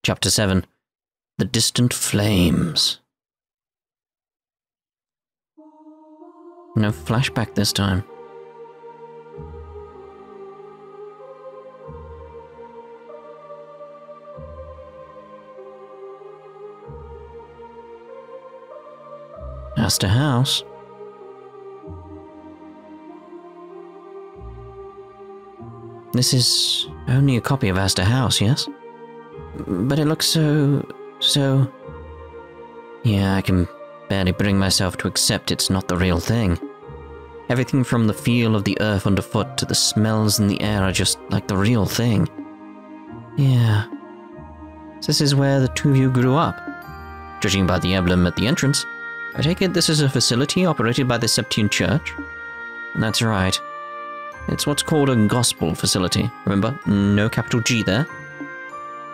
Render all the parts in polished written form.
Chapter 7. The Distant Flames. No flashback this time. Astor House. This is only a copy of Astor House, yes? But it looks so... Yeah, I can barely bring myself to accept it's not the real thing. Everything from the feel of the earth underfoot to the smells in the air are just like the real thing. Yeah. This is where the two of you grew up. Judging by the emblem at the entrance, I take it this is a facility operated by the Septine Church? That's right. It's what's called a gospel facility, remember? No capital G there.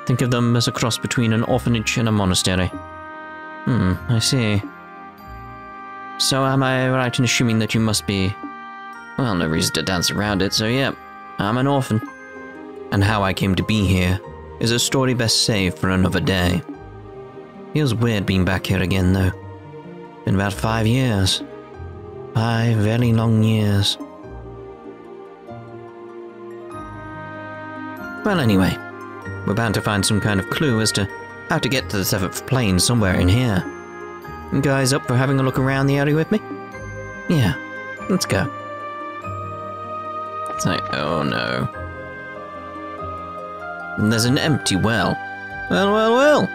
Think of them as a cross between an orphanage and a monastery. I see. So am I right in assuming that you must be... Well, no reason to dance around it, so yeah, I'm an orphan. And how I came to be here is a story best saved for another day. Feels weird being back here again, though. Been about 5 years. 5 very long years. Well, anyway, we're bound to find some kind of clue as to how to get to the 7th plane somewhere in here. You guys up for having a look around the area with me? Yeah, let's go. It's like, oh no. And there's an empty well. Well.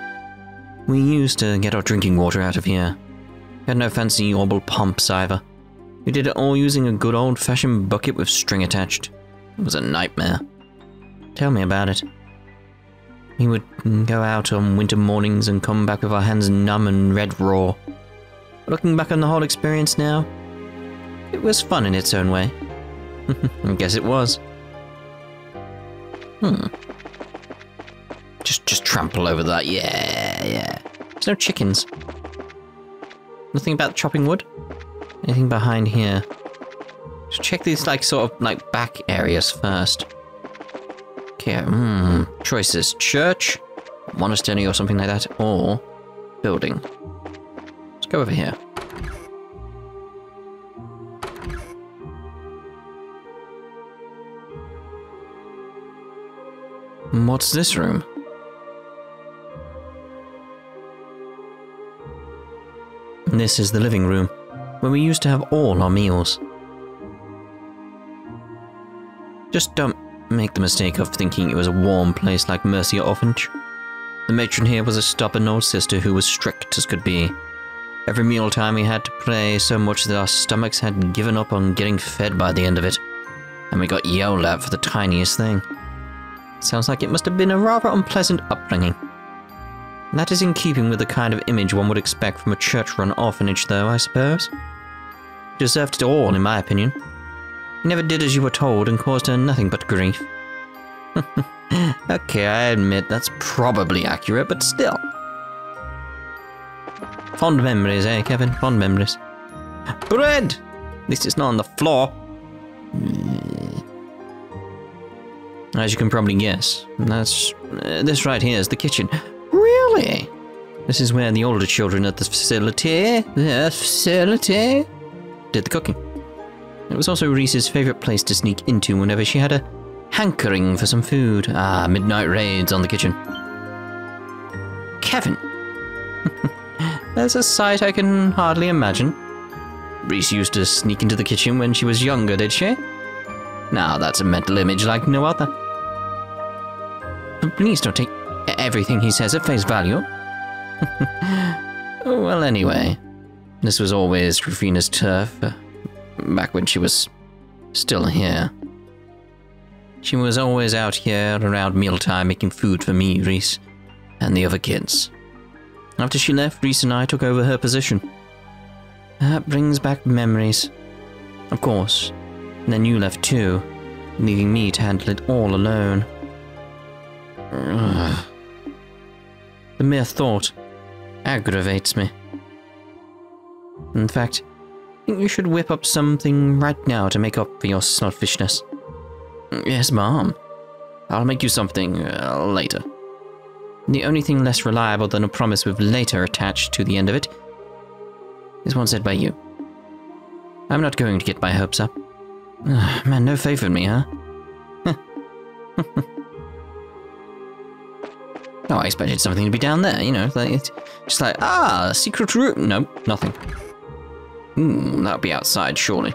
We used to get our drinking water out of here. Had no fancy orbital pumps either. We did it all using a good old-fashioned bucket with string attached. It was a nightmare. Tell me about it. We would go out on winter mornings and come back with our hands numb and red raw. Looking back on the whole experience now, it was fun in its own way. I guess it was. Just trample over that. Yeah. There's no chickens. Nothing about chopping wood? Anything behind here? Just check these sort of back areas first. Okay, choices. Church, monastery or something like that, or building. Let's go over here. What's this room? This is the living room, where we used to have all our meals. Just don't make the mistake of thinking it was a warm place like Mercia Orphanage. The matron here was a stubborn old sister who was strict as could be. Every mealtime we had to pray so much that our stomachs had given up on getting fed by the end of it, and we got yelled at for the tiniest thing. Sounds like it must have been a rather unpleasant upbringing. That is in keeping with the kind of image one would expect from a church-run orphanage, though, I suppose. Deserved it all, in my opinion. You never did as you were told and caused her nothing but grief. Okay, I admit that's probably accurate, but still. Fond memories, eh, Kevin? Fond memories. Bread! At least it's not on the floor. As you can probably guess, this right here is the kitchen. Really? This is where the older children at the facility did the cooking. It was also Ries's favourite place to sneak into whenever she had a hankering for some food. Midnight raids on the kitchen. Kevin! There's a sight I can hardly imagine. Ries used to sneak into the kitchen when she was younger, did she? Now that's a mental image like no other. But please don't take everything he says at face value. Well, anyway, this was always Rufina's turf. Back when she was still here. She was always out here around mealtime making food for me, Ries, and the other kids. After she left, Ries and I took over her position. That brings back memories. Of course. And then you left too, leaving me to handle it all alone. Ugh. The mere thought aggravates me. In fact, I think you should whip up something right now to make up for your selfishness. Yes, Mom. I'll make you something later. The only thing less reliable than a promise with later attached to the end of it is one said by you. I'm not going to get my hopes up. Man, no faith in me, huh? Oh, I expected something to be down there, you know, like it's just like, ah, secret room. Nope, nothing. That'll be outside, surely.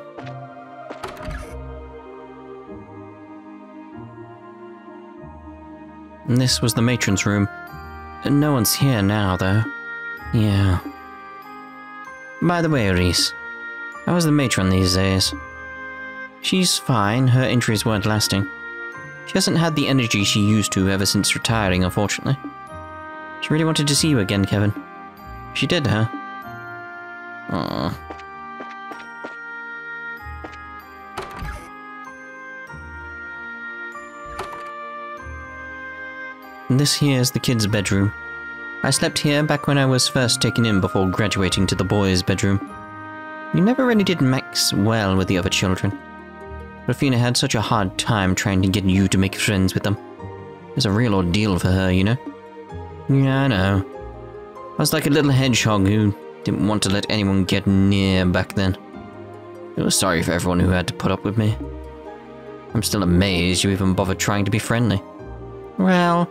And this was the matron's room. No one's here now, though. Yeah. By the way, Ries, how is the matron these days? She's fine, her injuries weren't lasting. She hasn't had the energy she used to ever since retiring, unfortunately. She really wanted to see you again, Kevin. She did, huh? Aww. This here's the kids' bedroom. I slept here back when I was first taken in before graduating to the boys' bedroom. You never really did mix well with the other children. Rufina had such a hard time trying to get you to make friends with them. It was a real ordeal for her, you know? Yeah, I know. I was like a little hedgehog who didn't want to let anyone get near back then. I was sorry for everyone who had to put up with me. I'm still amazed you even bothered trying to be friendly. Well,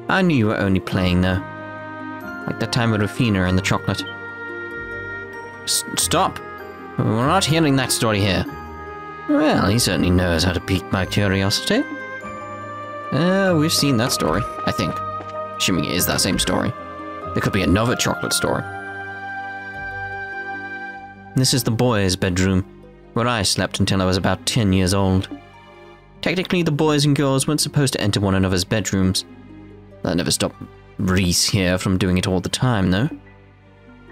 I knew you were only playing though. Like that time with Rufina and the chocolate. Stop! We're not hearing that story here. Well, he certainly knows how to pique my curiosity. We've seen that story, I think. Assuming it is that same story. There could be another chocolate story. This is the boys' bedroom, where I slept until I was about 10 years old. Technically, the boys and girls weren't supposed to enter one another's bedrooms. That never stopped Ries here from doing it all the time, though.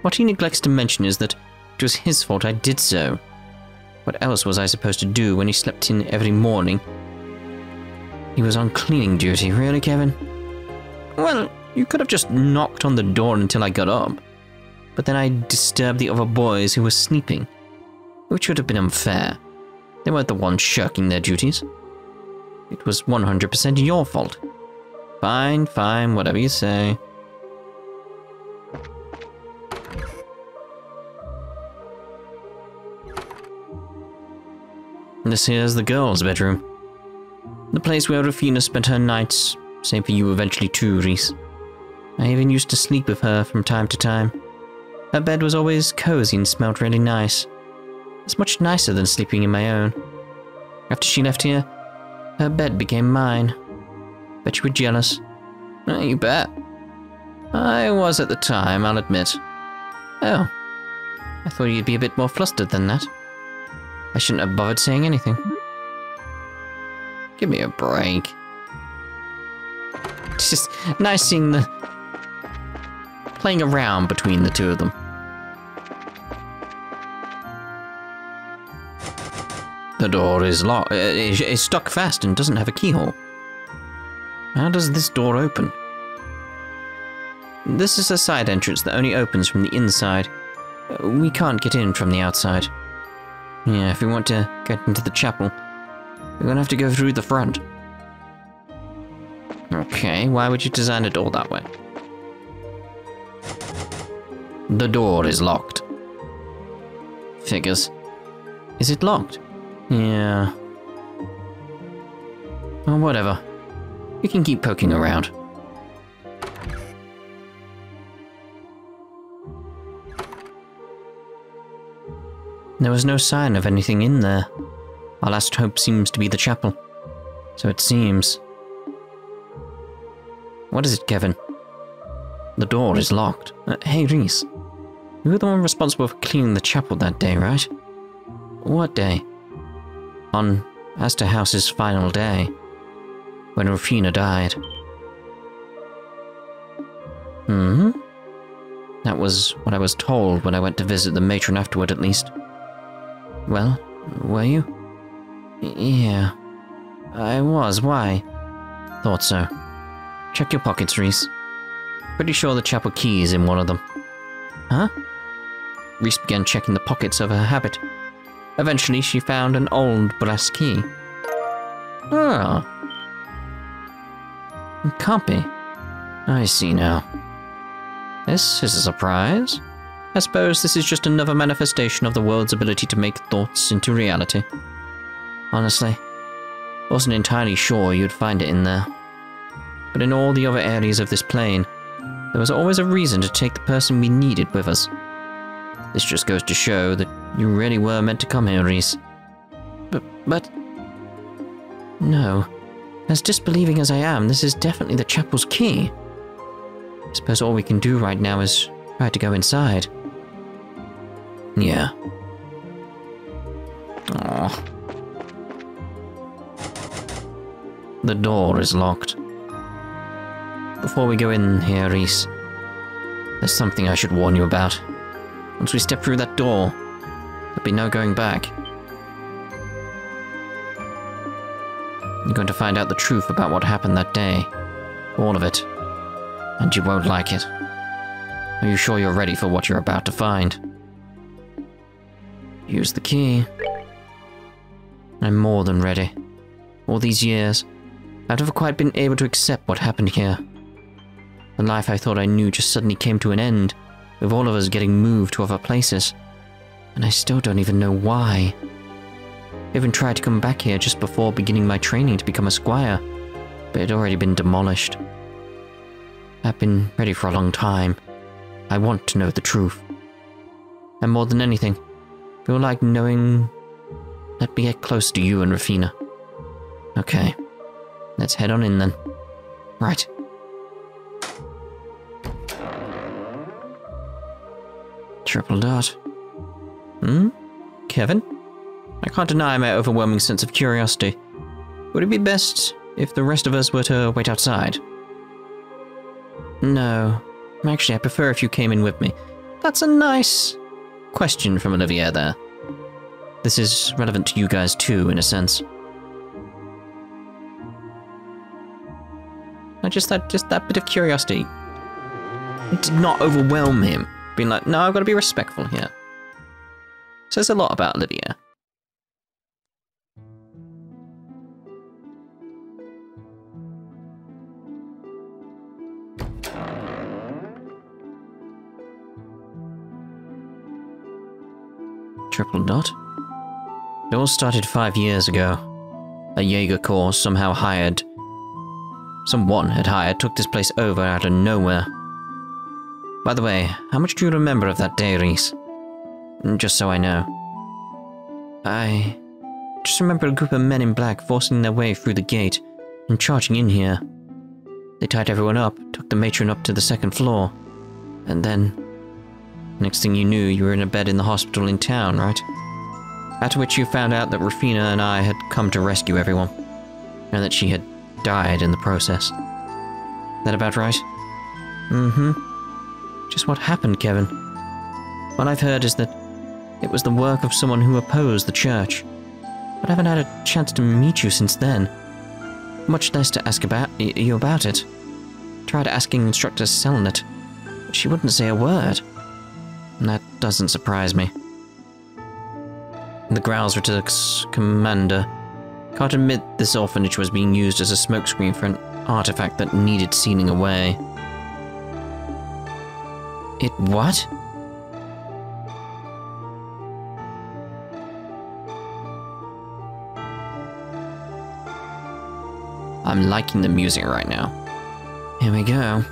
What he neglects to mention is that it was his fault I did so. What else was I supposed to do when he slept in every morning? He was on cleaning duty, really, Kevin? Well, you could have just knocked on the door until I got up. But then I disturbed the other boys who were sleeping, which would have been unfair. They weren't the ones shirking their duties. It was 100% your fault. Fine, fine, whatever you say. This here's the girls' bedroom. The place where Rufina spent her nights, same for you eventually too, Ries. I even used to sleep with her from time to time. Her bed was always cozy and smelled really nice. It's much nicer than sleeping in my own. After she left here, her bed became mine. Bet you were jealous. You bet. I was at the time, I'll admit. Oh. I thought you'd be a bit more flustered than that. I shouldn't have bothered saying anything. Give me a break. It's just nice seeing the playing around between the two of them. The door is locked. It's stuck fast and doesn't have a keyhole. How does this door open? This is a side entrance that only opens from the inside. We can't get in from the outside. Yeah, if we want to get into the chapel, we're gonna have to go through the front. Okay, why would you design a door that way? The door is locked. Figures. Is it locked? Yeah. Well, whatever. We can keep poking around. There was no sign of anything in there. Our last hope seems to be the chapel. So it seems. What is it, Kevin? The door is locked. Hey, Ries. You were the one responsible for cleaning the chapel that day, right? What day? On Astor House's final day. When Rufina died. That was what I was told when I went to visit the matron afterward, at least. Well, were you? Yeah. I was, why? Thought so. Check your pockets, Ries. Pretty sure the chapel key is in one of them. Huh? Ries began checking the pockets of her habit. Eventually, she found an old brass key. Oh. It can't be. I see now. This is a surprise. I suppose this is just another manifestation of the world's ability to make thoughts into reality. Honestly, wasn't entirely sure you'd find it in there. But in all the other areas of this plane, there was always a reason to take the person we needed with us. This just goes to show that you really were meant to come here, Ries. But... No. As disbelieving as I am, this is definitely the chapel's key. I suppose all we can do right now is try to go inside. Yeah. Aww. The door is locked. Before we go in here, Ries, there's something I should warn you about. Once we step through that door, there'll be no going back. You're going to find out the truth about what happened that day. All of it. And you won't like it. Are you sure you're ready for what you're about to find? Use the key. I'm more than ready. All these years, I've never quite been able to accept what happened here. The life I thought I knew just suddenly came to an end, with all of us getting moved to other places. And I still don't even know why. I even tried to come back here just before beginning my training to become a squire, but it had already been demolished. I've been ready for a long time. I want to know the truth. And more than anything, I feel like knowing... Let me get close to you and Rufina. Okay, let's head on in then. Right. Triple dot. Kevin? I can't deny my overwhelming sense of curiosity. Would it be best if the rest of us were to wait outside? No. Actually, I prefer if you came in with me. That's a nice question from Olivia there. This is relevant to you guys too, in a sense. Just that bit of curiosity. It did not overwhelm him. Being like, no, I've got to be respectful here. Says a lot about Olivia. Triple dot. It all started 5 years ago. A Jaeger Corps someone had hired took this place over out of nowhere. By the way, how much do you remember of that day, Ries? Just so I know. I just remember a group of men in black forcing their way through the gate and charging in here. They tied everyone up, took the matron up to the second floor, and then... Next thing you knew, you were in a bed in the hospital in town, right? After which you found out that Rufina and I had come to rescue everyone, and that she had died in the process. That about right? Just what happened, Kevin. What I've heard is that it was the work of someone who opposed the church, but I haven't had a chance to meet you since then. Much less to ask you about it. Tried asking Instructor Selnet, but she wouldn't say a word. And that doesn't surprise me. The Growls Returks commander can't admit this orphanage was being used as a smokescreen for an artifact that needed sealing away. It what? I'm liking the music right now. Here we go.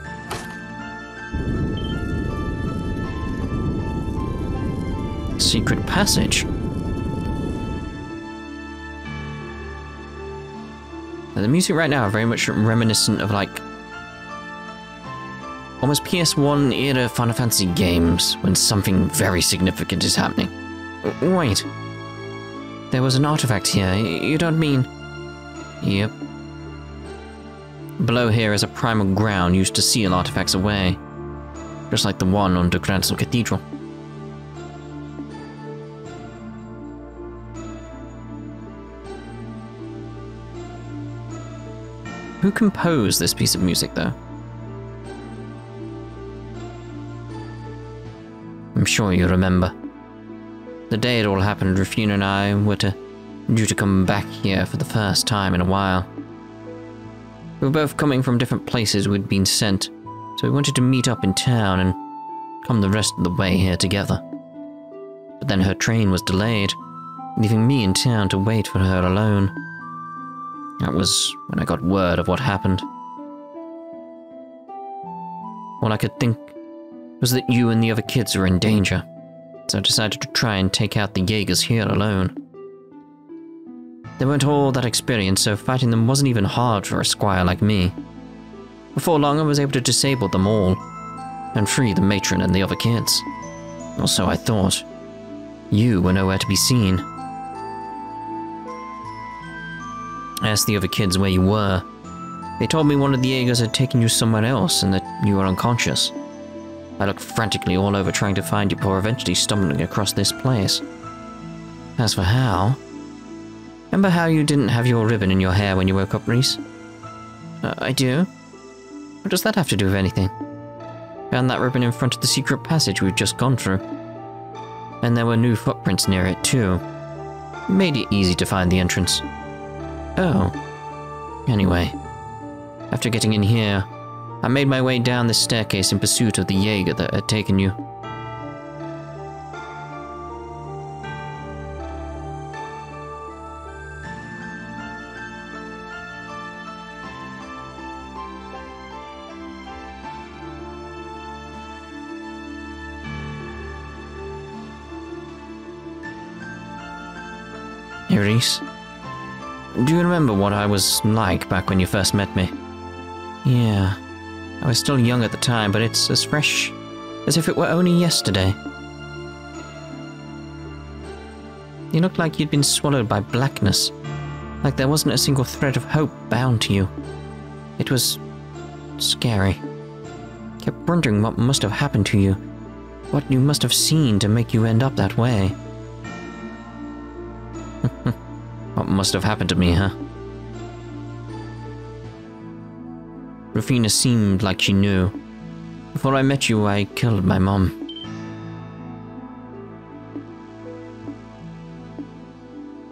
Secret passage. Now, the music right now are very much reminiscent of like almost PS1 era Final Fantasy games when something very significant is happening. Wait. There was an artifact here. You don't mean... Yep. Below here is a Primal Ground used to seal artifacts away. Just like the one under Gransel Cathedral. Who composed this piece of music, though? I'm sure you remember. The day it all happened, Rufina and I were due to come back here for the first time in a while. We were both coming from different places we'd been sent, so we wanted to meet up in town and come the rest of the way here together. But then her train was delayed, leaving me in town to wait for her alone. That was when I got word of what happened. All I could think was that you and the other kids were in danger, so I decided to try and take out the Jaegers here alone. They weren't all that experienced, so fighting them wasn't even hard for a squire like me. Before long, I was able to disable them all, and free the matron and the other kids. Or so I thought. You were nowhere to be seen. I asked the other kids where you were. They told me one of the Jaegers had taken you somewhere else and that you were unconscious. I looked frantically all over trying to find you before eventually stumbling across this place. As for how... Remember how you didn't have your ribbon in your hair when you woke up, Ries? I do? What does that have to do with anything? Found that ribbon in front of the secret passage we've just gone through. And there were new footprints near it too. Made it easy to find the entrance. Oh. Anyway, after getting in here, I made my way down the staircase in pursuit of the Jaeger that had taken you. Hey, Ries. Do you remember what I was like back when you first met me? Yeah. I was still young at the time, but it's as fresh as if it were only yesterday. You looked like you'd been swallowed by blackness, like there wasn't a single thread of hope bound to you. It was scary. Kept wondering what must have happened to you, what you must have seen to make you end up that way. What must have happened to me, huh? Rufina seemed like she knew. Before I met you, I killed my mom.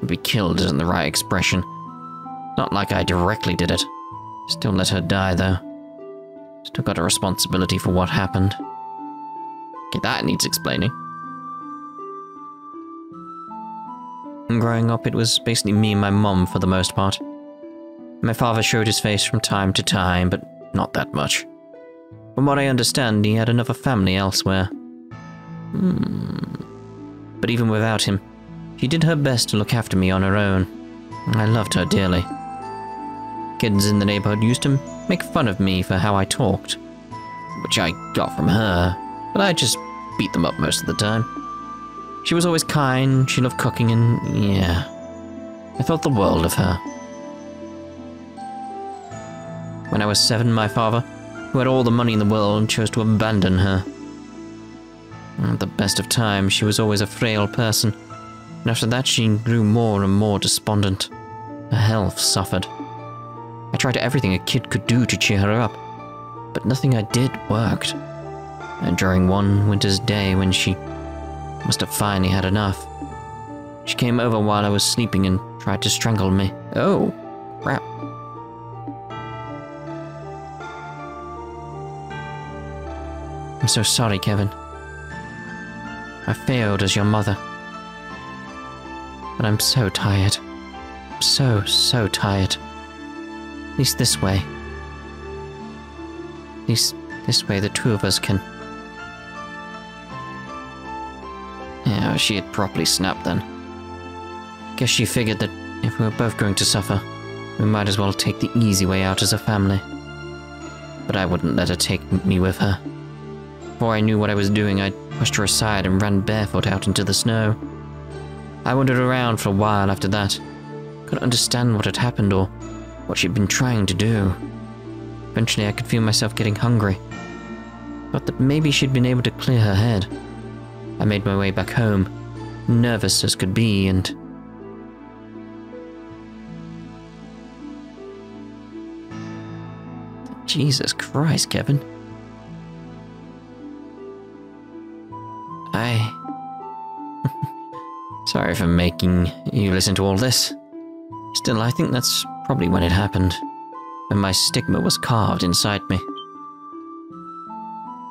Be killed isn't the right expression. Not like I directly did it. Still let her die, though. Still got a responsibility for what happened. Okay, that needs explaining. Growing up, it was basically me and my mom for the most part. My father showed his face from time to time, but not that much. From what I understand, he had another family elsewhere. But even without him, she did her best to look after me on her own. I loved her dearly. Kids in the neighborhood used to make fun of me for how I talked, which I got from her, but I just beat them up most of the time. She was always kind, she loved cooking, and yeah, I thought the world of her. When I was 7, my father, who had all the money in the world, chose to abandon her. At the best of times, she was always a frail person, and after that she grew more and more despondent. Her health suffered. I tried everything a kid could do to cheer her up, but nothing I did worked. And during one winter's day when she must have finally had enough, she came over while I was sleeping and tried to strangle me. Oh, crap. I'm so sorry, Kevin. I failed as your mother. But I'm so tired. So tired. At least this way. At least this way the two of us can... Yeah, she had properly snapped then. Guess she figured that if we were both going to suffer, we might as well take the easy way out as a family. But I wouldn't let her take me with her. Before I knew what I was doing, I pushed her aside and ran barefoot out into the snow. I wandered around for a while after that. Couldn't understand what had happened or what she'd been trying to do. Eventually I could feel myself getting hungry. Thought that maybe she'd been able to clear her head. I made my way back home, nervous as could be, and... Jesus Christ, Kevin. Sorry for making you listen to all this. Still, I think that's probably when it happened. When my stigma was carved inside me.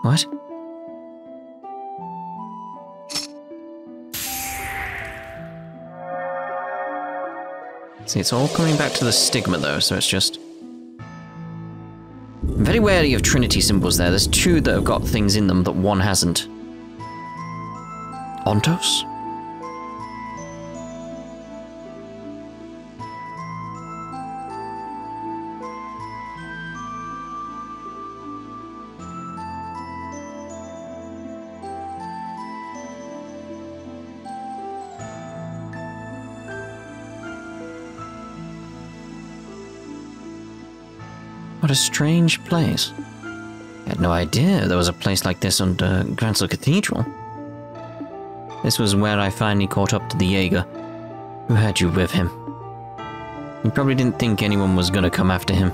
What? See, it's all coming back to the stigma though, so it's just... I'm very wary of Trinity symbols there. There's two that have got things in them that one hasn't. Ontos? What a strange place. I had no idea there was a place like this under Gransel Cathedral. This was where I finally caught up to the Jaeger, who had you with him. He probably didn't think anyone was gonna come after him.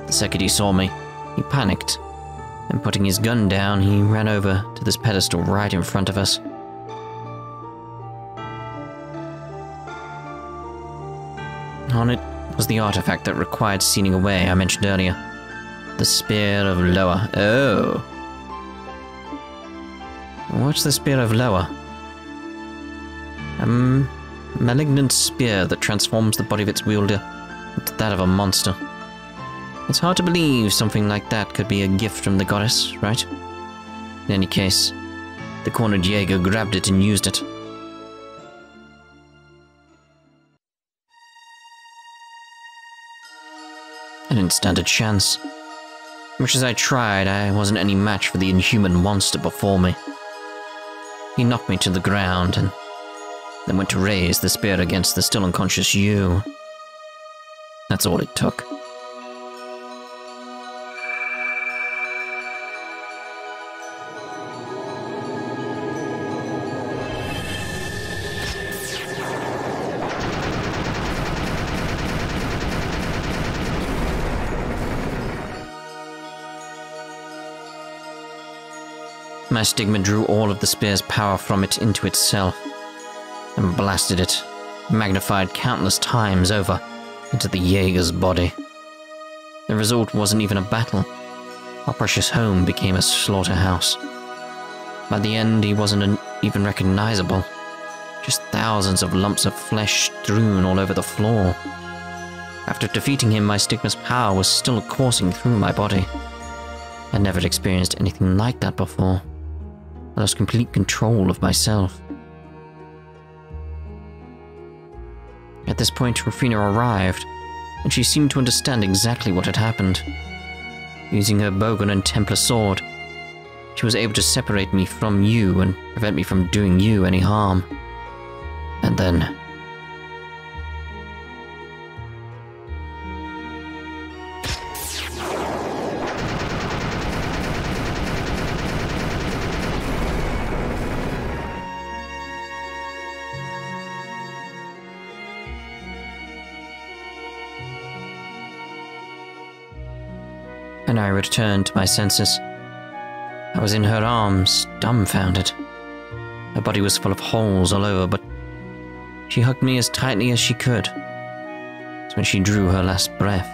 The second he saw me, he panicked, and putting his gun down, he ran over to this pedestal right in front of us. On it was the artifact that required sealing away I mentioned earlier. The Spear of Loa. Oh. What's the Spear of Loa? A malignant spear that transforms the body of its wielder into that of a monster. It's hard to believe something like that could be a gift from the goddess, right? In any case, the cornered Jaeger grabbed it and used it. I didn't stand a chance. Much as I tried, I wasn't any match for the inhuman monster before me. He knocked me to the ground and then went to raise the spear against the still unconscious you. That's all it took. My stigma drew all of the spear's power from it into itself, and blasted it, magnified countless times over, into the Jaeger's body. The result wasn't even a battle. Our precious home became a slaughterhouse. By the end, he wasn't even recognizable. Just thousands of lumps of flesh strewn all over the floor. After defeating him, my stigma's power was still coursing through my body. I'd never experienced anything like that before. I lost complete control of myself. At this point, Rufina arrived, and she seemed to understand exactly what had happened. Using her bowgun and Templar sword, she was able to separate me from you and prevent me from doing you any harm. And then... and I returned to my senses. I was in her arms, dumbfounded. Her body was full of holes all over, but she hugged me as tightly as she could. It's when she drew her last breath.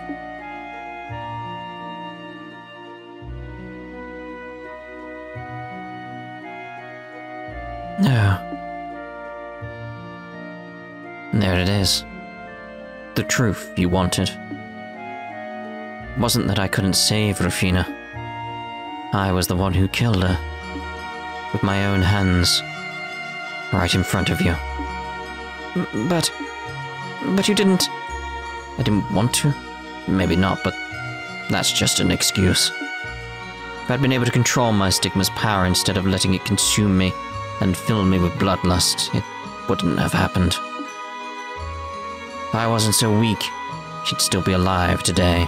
No. And there it is. The truth you wanted. It wasn't that I couldn't save Rufina. I was the one who killed her. With my own hands. Right in front of you. But you didn't... I didn't want to? Maybe not, but that's just an excuse. If I'd been able to control my stigma's power instead of letting it consume me and fill me with bloodlust, it wouldn't have happened. If I wasn't so weak, she'd still be alive today.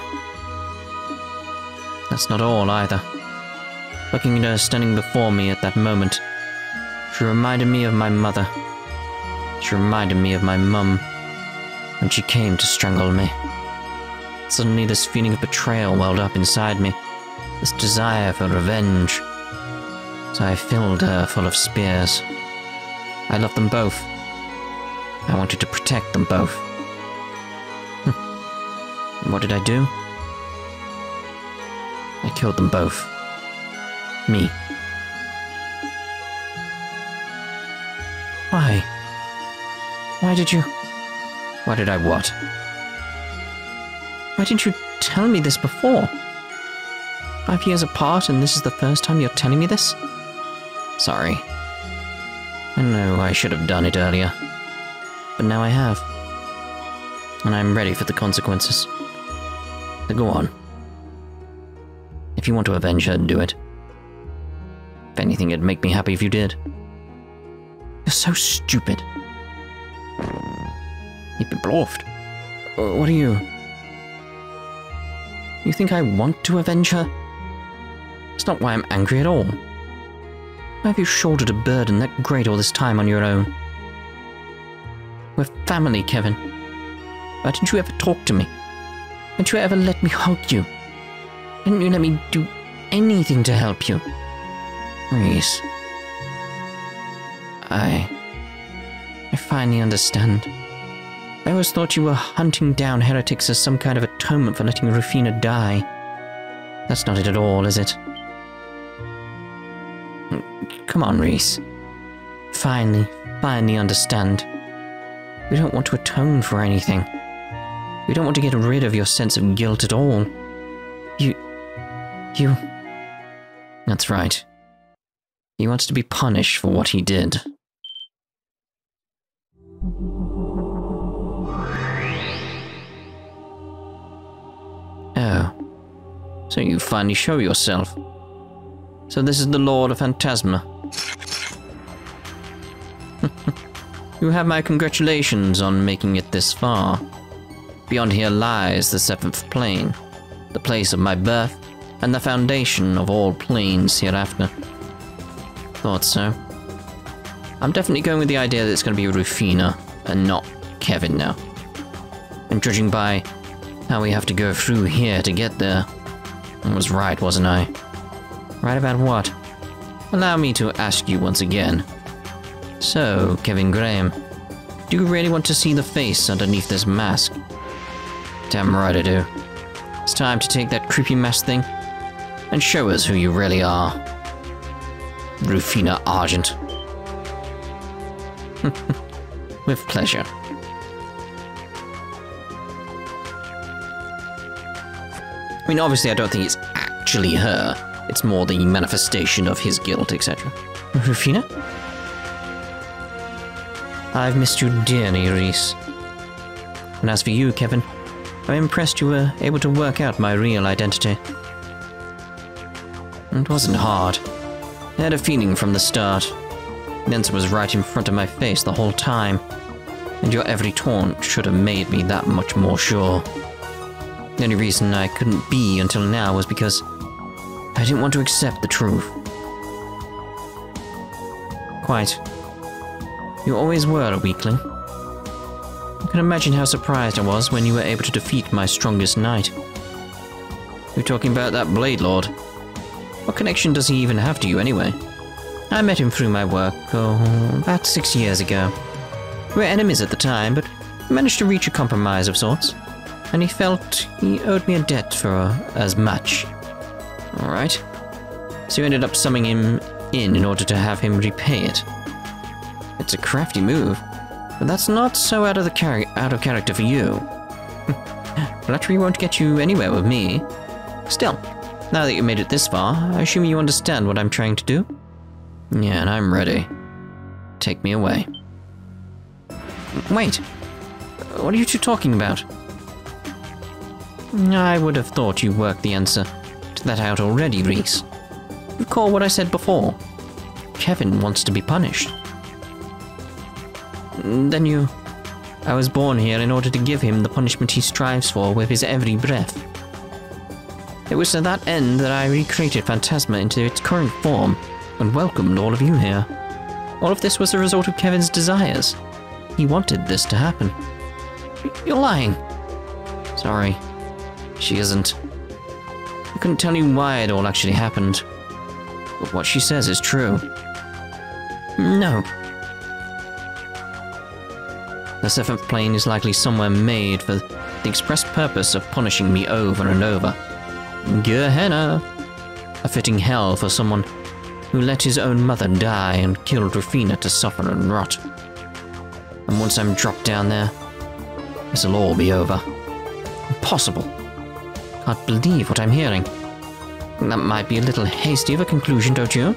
That's not all, either. Looking at her standing before me at that moment, she reminded me of my mother. She reminded me of my mum when she came to strangle me. Suddenly this feeling of betrayal welled up inside me, this desire for revenge. So I filled her full of spears. I loved them both. I wanted to protect them both. And what did I do? I killed them both. Me. Why? Why did you... Why did I what? Why didn't you tell me this before? 5 years apart, and this is the first time you're telling me this? Sorry. I know I should have done it earlier. But now I have. And I'm ready for the consequences. So go on. If you want to avenge her, do it. If anything, it'd make me happy if you did. You're so stupid. You've been bluffed. What are you... You think I want to avenge her? It's not why I'm angry at all. Why have you shouldered a burden that great all this time on your own? We're family, Kevin. Why didn't you ever talk to me? Didn't you ever let me hug you? Didn't you let me do anything to help you? Ries. I finally understand. I always thought you were hunting down heretics as some kind of atonement for letting Rufina die. That's not it at all, is it? Come on, Ries. Finally understand. We don't want to atone for anything. We don't want to get rid of your sense of guilt at all. You... That's right. He wants to be punished for what he did. Oh. So you finally show yourself. So this is the Lord of Phantasma. You have my congratulations on making it this far. Beyond here lies the seventh plane, the place of my birth, and the foundation of all planes hereafter. Thought so. I'm definitely going with the idea that it's going to be Rufina, and not Kevin now. And judging by how we have to go through here to get there, I was right, wasn't I? Right about what? Allow me to ask you once again. So, Kevin Graham, do you really want to see the face underneath this mask? Damn right I do. It's time to take that creepy mask thing and show us who you really are. Ries Argent. With pleasure. I mean, obviously I don't think it's actually her. It's more the manifestation of his guilt, etc. Rufina? I've missed you dearly, Ries. And as for you, Kevin, I'm impressed you were able to work out my real identity. It wasn't hard. I had a feeling from the start. The answer was right in front of my face the whole time, and your every taunt should have made me that much more sure. The only reason I couldn't be until now was because I didn't want to accept the truth. Quite. You always were a weakling. I can imagine how surprised I was when you were able to defeat my strongest knight. You're talking about that Blade Lord. What connection does he even have to you anyway? I met him through my work, about 6 years ago. We were enemies at the time, but we managed to reach a compromise of sorts. And he felt he owed me a debt for as much. Alright. So you ended up summoning him in order to have him repay it. It's a crafty move, but that's not so out of character for you. Flattery won't get you anywhere with me. Still, now that you made it this far, I assume you understand what I'm trying to do? Yeah, and I'm ready. Take me away. Wait. What are you two talking about? I would have thought you worked the answer to that out already, Ries. Recall what I said before. Kevin wants to be punished. Then you... I was born here in order to give him the punishment he strives for with his every breath. It was to that end that I recreated Phantasma into its current form and welcomed all of you here. All of this was a result of Kevin's desires. He wanted this to happen. You're lying. Sorry. She isn't. I couldn't tell you why it all actually happened. But what she says is true. No. The seventh plane is likely somewhere made for the express purpose of punishing me over and over. Gehenna. A fitting hell for someone who let his own mother die and killed Rufina to suffer and rot. And once I'm dropped down there, this'll all be over. Impossible. Can't believe what I'm hearing. That might be a little hasty of a conclusion, don't you?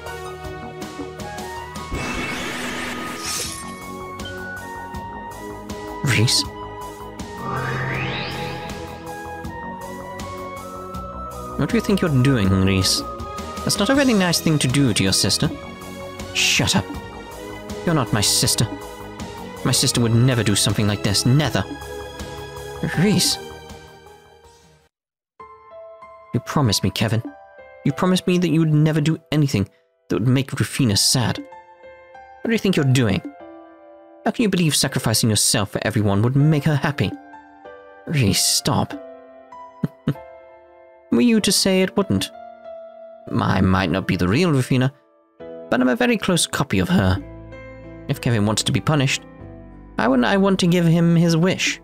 Ries? What do you think you're doing, Ries? That's not a very nice thing to do to your sister. Shut up. You're not my sister. My sister would never do something like this. Never. Ries. You promised me, Kevin. You promised me that you would never do anything that would make Rufina sad. What do you think you're doing? How can you believe sacrificing yourself for everyone would make her happy? Ries, stop. Were you to say it wouldn't? I might not be the real Rufina, but I'm a very close copy of her. If Kevin wants to be punished, why wouldn't I want to give him his wish?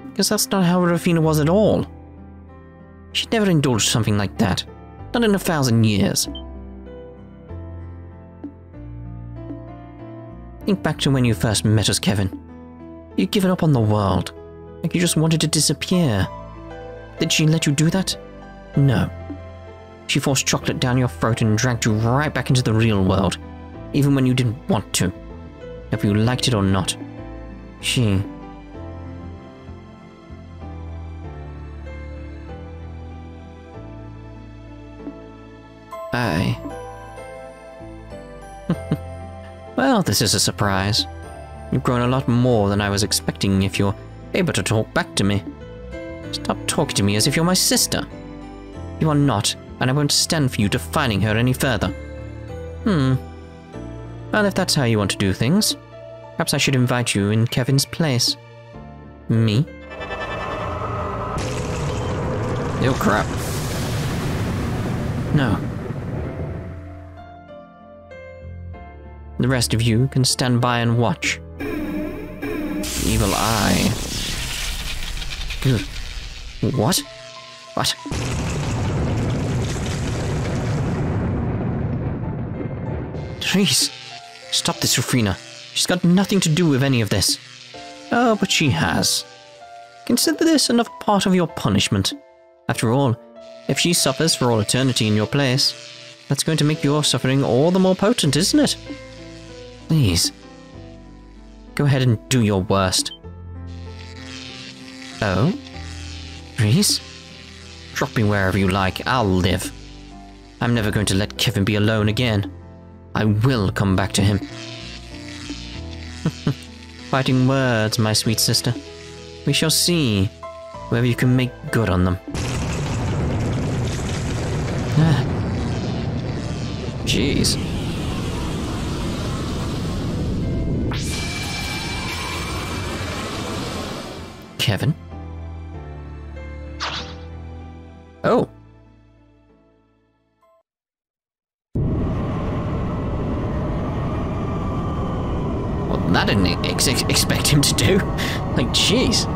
Because that's not how Rufina was at all. She'd never indulged something like that. Not in 1,000 years. Think back to when you first met us, Kevin. You'd given up on the world, like you just wanted to disappear. Did she let you do that? No. She forced chocolate down your throat and dragged you right back into the real world, even when you didn't want to. If you liked it or not. She... Well, this is a surprise. You've grown a lot more than I was expecting if you're able to talk back to me. Stop talking to me as if you're my sister. You are not, and I won't stand for you defining her any further. Well, if that's how you want to do things, perhaps I should invite you in Kevin's place. Me? Oh, crap. No. The rest of you can stand by and watch. Evil eye. Good. What? What? Ries, stop this, Rufina. She's got nothing to do with any of this. Oh, but she has. Consider this another part of your punishment. After all, if she suffers for all eternity in your place, that's going to make your suffering all the more potent, isn't it? Please. Go ahead and do your worst. Oh? Ries? Drop me wherever you like, I'll live. I'm never going to let Kevin be alone again. I will come back to him. Fighting words, my sweet sister. We shall see whether you can make good on them. Jeez. Kevin? Oh. Well, that I didn't expect him to do. Like, jeez.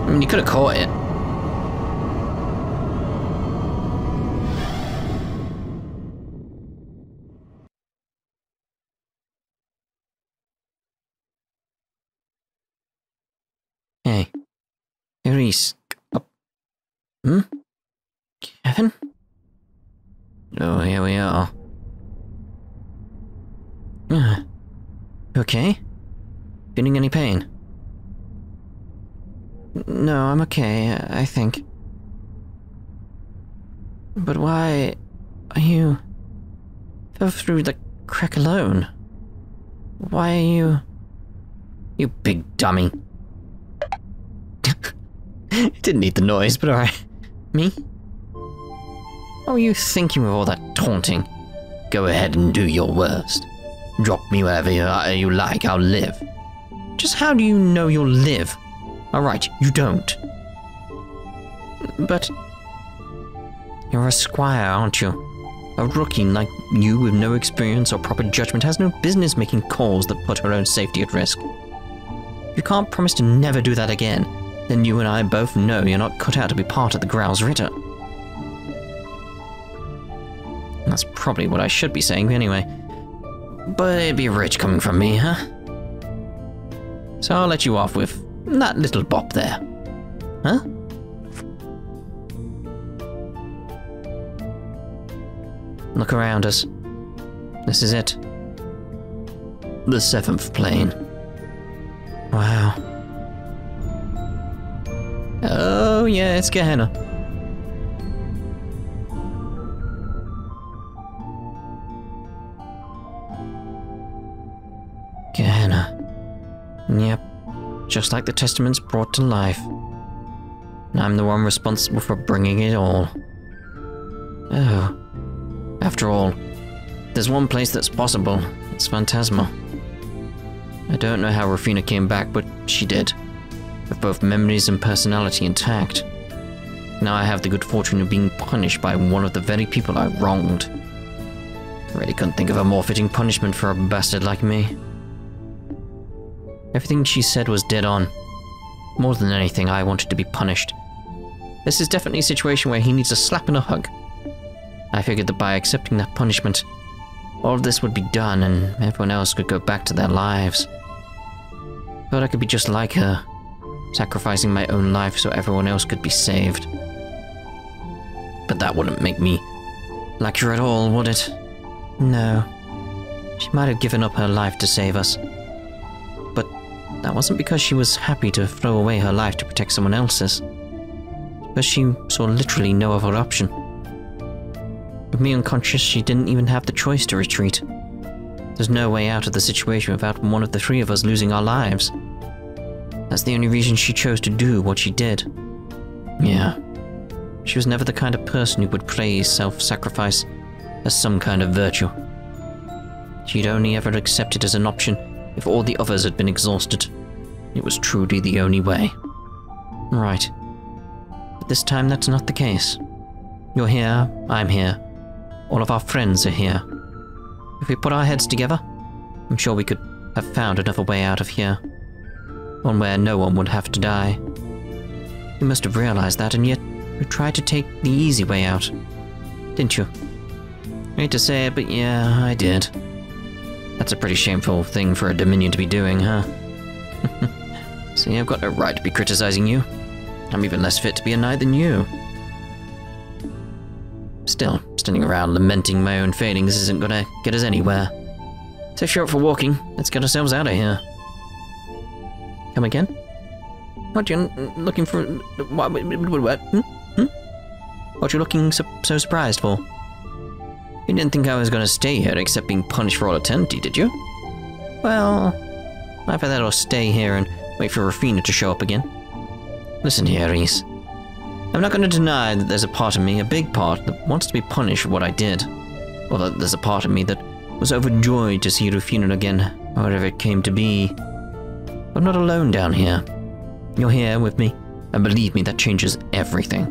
I mean, you could have caught it. Hey. Hey, Ries. Kevin? Oh, here we are. Okay? Feeling any pain? No, I'm okay, I think. But why are you... fell through the crack alone? Why are you... You big dummy. Didn't need the noise, but alright. Me? What were you thinking with all that taunting? Go ahead and do your worst. Drop me wherever you like, I'll live. Just how do you know you'll live? Alright, you don't. But... You're a squire, aren't you? A rookie like you with no experience or proper judgment has no business making calls that put her own safety at risk. If you can't promise to never do that again, then you and I both know you're not cut out to be part of the Growl's Ritter. That's probably what I should be saying anyway. But it'd be rich coming from me, huh? So I'll let you off with that little bop there. Huh? Look around us. This is it. The 7th plane. Wow. Oh yeah, it's Gehenna. Gehenna. Yep. Just like the Testament's brought to life. And I'm the one responsible for bringing it all. Oh. After all, there's one place that's possible. It's Phantasma. I don't know how Rufina came back, but she did. With both memories and personality intact. Now I have the good fortune of being punished by one of the very people I wronged. I really couldn't think of a more fitting punishment for a bastard like me. Everything she said was dead on. More than anything, I wanted to be punished. This is definitely a situation where he needs a slap and a hug. I figured that by accepting that punishment, all of this would be done and everyone else could go back to their lives. But I could be just like her, sacrificing my own life so everyone else could be saved. But that wouldn't make me like her at all, would it? No. She might have given up her life to save us. But that wasn't because she was happy to throw away her life to protect someone else's. Because she saw literally no other option. With me unconscious, she didn't even have the choice to retreat. There's no way out of the situation without one of the three of us losing our lives. That's the only reason she chose to do what she did. Yeah. She was never the kind of person who would praise self-sacrifice as some kind of virtue. She'd only ever accept it as an option if all the others had been exhausted. It was truly the only way. Right. But this time that's not the case. You're here, I'm here. All of our friends are here. If we put our heads together, I'm sure we could have found another way out of here. One where no one would have to die. You must have realized that, and yet you tried to take the easy way out. Didn't you? I hate to say it, but yeah, I did. That's a pretty shameful thing for a Dominion to be doing, huh? See, I've got no right to be criticizing you. I'm even less fit to be a knight than you. Still, standing around lamenting my own failings isn't gonna get us anywhere. So if you're up for walking, let's get ourselves out of here. Come again? What you looking for? What? What you looking so surprised for? You didn't think I was gonna stay here except being punished for all eternity, did you? Well, either that or stay here and wait for Rufina to show up again. Listen here, Ries. I'm not going to deny that there's a part of me, a big part, that wants to be punished for what I did. Or that there's a part of me that was overjoyed to see Rufina again, wherever it came to be. But I'm not alone down here. You're here with me, and believe me, that changes everything.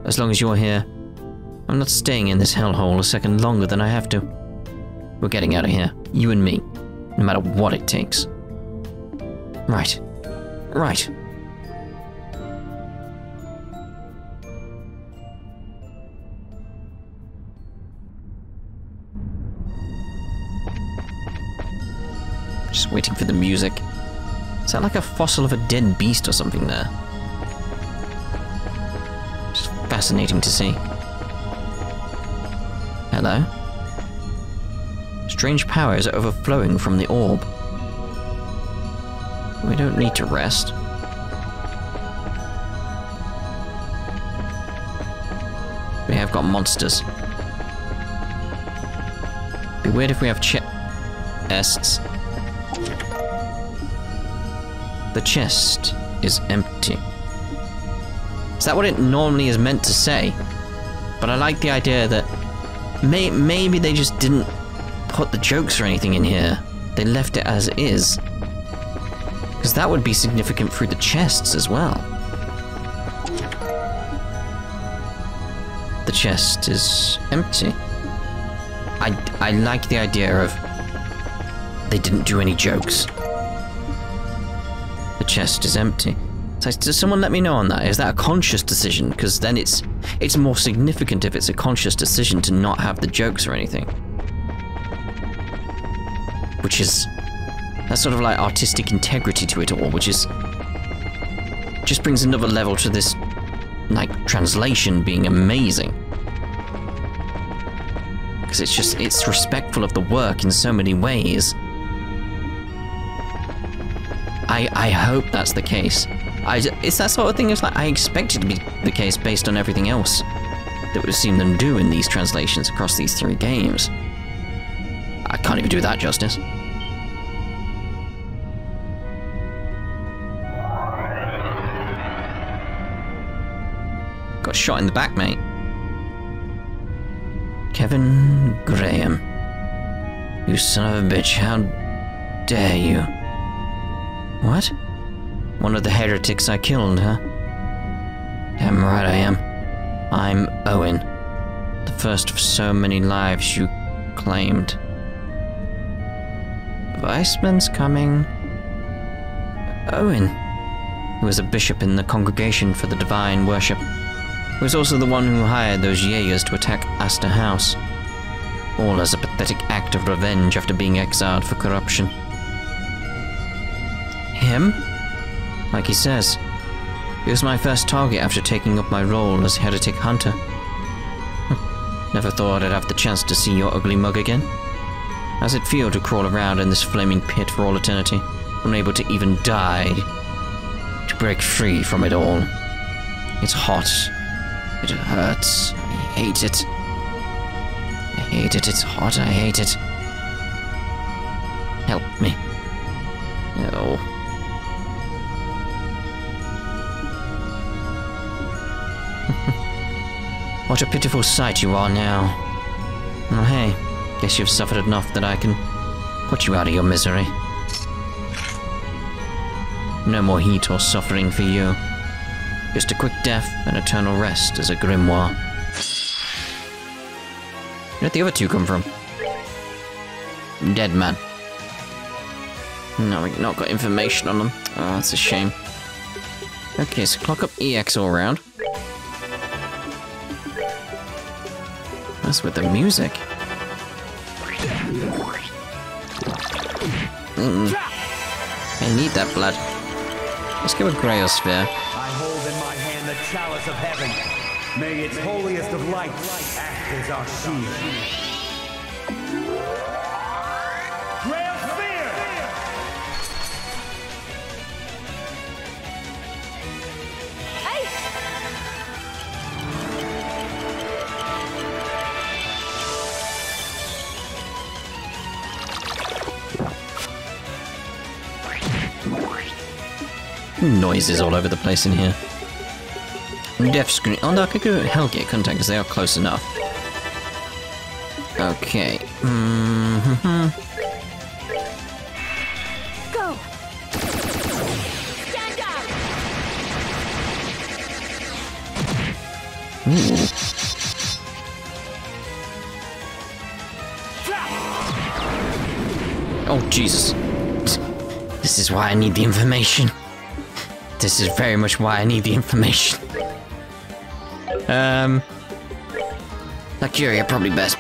As long as you're here, I'm not staying in this hellhole a second longer than I have to. We're getting out of here, you and me, no matter what it takes. Right. Right. Just waiting for the music. Is that like a fossil of a dead beast or something there? Just fascinating to see. Hello? Strange powers are overflowing from the orb. We don't need to rest. We have got monsters. Be weird if we have chests. The chest is empty. Is that what it normally is meant to say? But I like the idea that maybe they just didn't put the jokes or anything in here. They left it as is. Because that would be significant through the chests as well. The chest is empty. I like the idea of they didn't do any jokes. The chest is empty. So does someone let me know on that? Is that a conscious decision? Because then it's more significant if it's a conscious decision to not have the jokes or anything. Which is, that's sort of like artistic integrity to it all, which is, just brings another level to this, like, translation being amazing. Because it's respectful of the work in so many ways. I hope that's the case. It's that sort of thing, it's like, I expect it to be the case based on everything else that we've seen them do in these translations across these 3 games. I can't even do that justice. Got shot in the back, mate. Kevin Graham. You son of a bitch, how dare you? What? One of the heretics I killed, huh? Damn right I am. I'm Owen. The first of so many lives you claimed. Weissman's coming. Owen. He was a bishop in the Congregation for the Divine Worship. He was also the one who hired those Jaegers to attack Astor House. All as a pathetic act of revenge after being exiled for corruption. Him? Like he says, he was my first target after taking up my role as heretic hunter. Never thought I'd have the chance to see your ugly mug again. How's it feel to crawl around in this flaming pit for all eternity, unable to even die? To break free from it all. It's hot. It hurts. I hate it. I hate it. It's hot. I hate it. Help me. No. What a pitiful sight you are now. Oh hey, guess you've suffered enough that I can put you out of your misery. No more heat or suffering for you. Just a quick death and eternal rest as a grimoire. Where'd the other 2 come from? Dead man. No, we've not got information on them. Oh, that's a shame. Okay, so clock up EX all around. What's with the music? I need that blood. Let's go with Grailsphere. I hold in my hand the chalice of heaven. May its holiest of lights act as our shield. Grailsphere! Hey! Noises all over the place in here. Death screen. Oh no, I could go Hellgate contact because they are close enough. Okay. Go! Stand down! Ooh. Oh Jesus. This is why I need the information. This is very much why I need the information. Lacuria, probably best.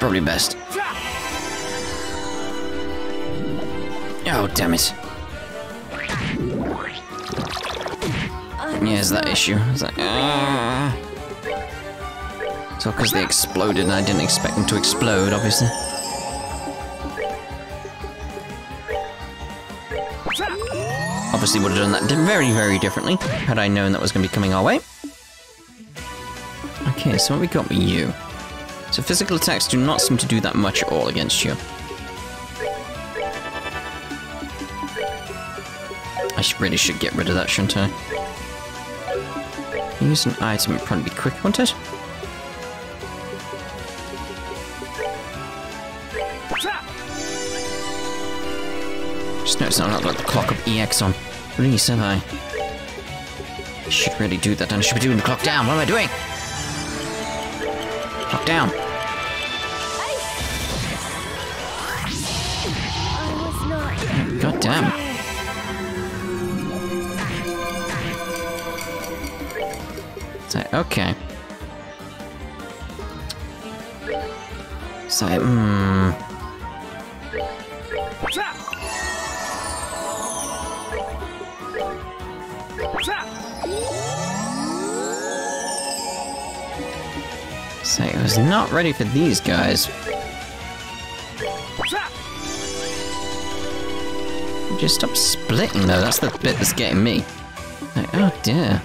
Oh, damn it. Yeah, it's that issue. It's like, It's all because they exploded and I didn't expect them to explode, obviously. Obviously would have done that very, very differently had I known that was going to be coming our way. Okay, so what we got with you? So physical attacks do not seem to do that much at all against you. I really should get rid of that, shouldn't I? Use an item would probably be quick, wouldn't it? Just noticed I've not got the clock of EX on. Please, have I? Should really do that, and I should be doing the clock down. What am I doing? Clock down. Damn. So, okay. So, So I was not ready for these guys. Just stop splitting though, that's the bit that's getting me. Like, oh dear.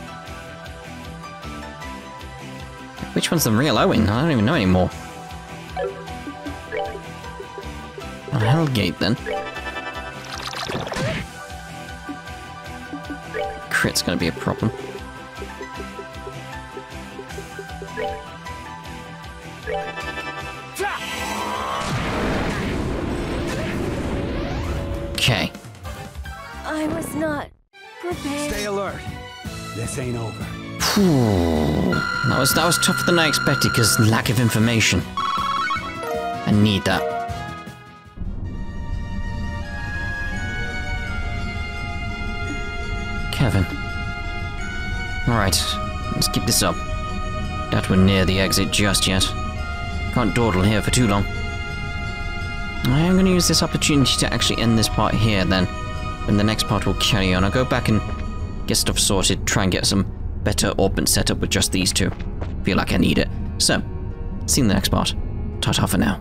Which one's the real Owen? I don't even know anymore. Oh, Hellgate then. Crit's gonna be a problem. Okay. I was not prepared. Stay alert. This ain't over. Phew. That was tougher than I expected because lack of information. I need that. Kevin. Alright, let's keep this up. Doubt we're near the exit just yet. Can't dawdle here for too long. I am going to use this opportunity to actually end this part here then. And the next part will carry on. I'll go back and get stuff sorted, try and get some better orbit set up with just these two. Feel like I need it. So, see you in the next part. Ta-ta for now.